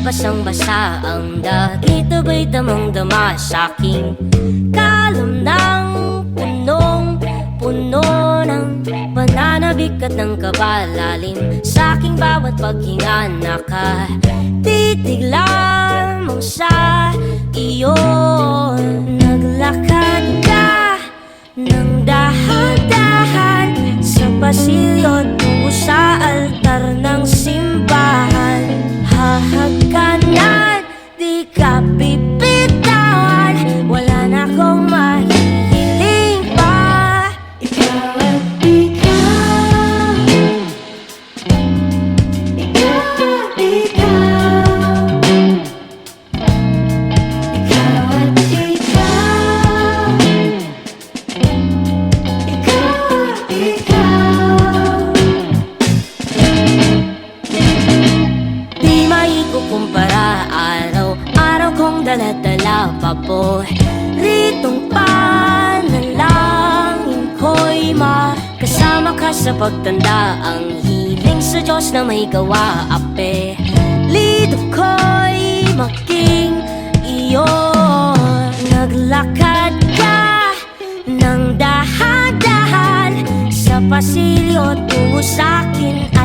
Basang-basa ang dagit, aba'y damang-dama sa'king kalam ng punong-puno ng pananabik at ng kabalalim. Sa'king bawat paghinga nakatitig lamang sa iyo. Naglakad ka ng dahan-dahan sa pasilyo tungo sa altar ng simbahan. Hahagkanan, di ka bibitawan, wala na akong mahihiling pa. Ikaw at ikaw, ikaw at ikaw, ikaw at ikaw, ikaw at ikaw. Di maikukumpara, araw-araw kong dala-dala paboritong panalangin ko'y makasama ka sa pagtanda. Ang hiling sa Diyos na may gawa, apelido ko'y maging iyo. Naglakad ka ng dahan-dahan sa pasilyo tungo sa'kin.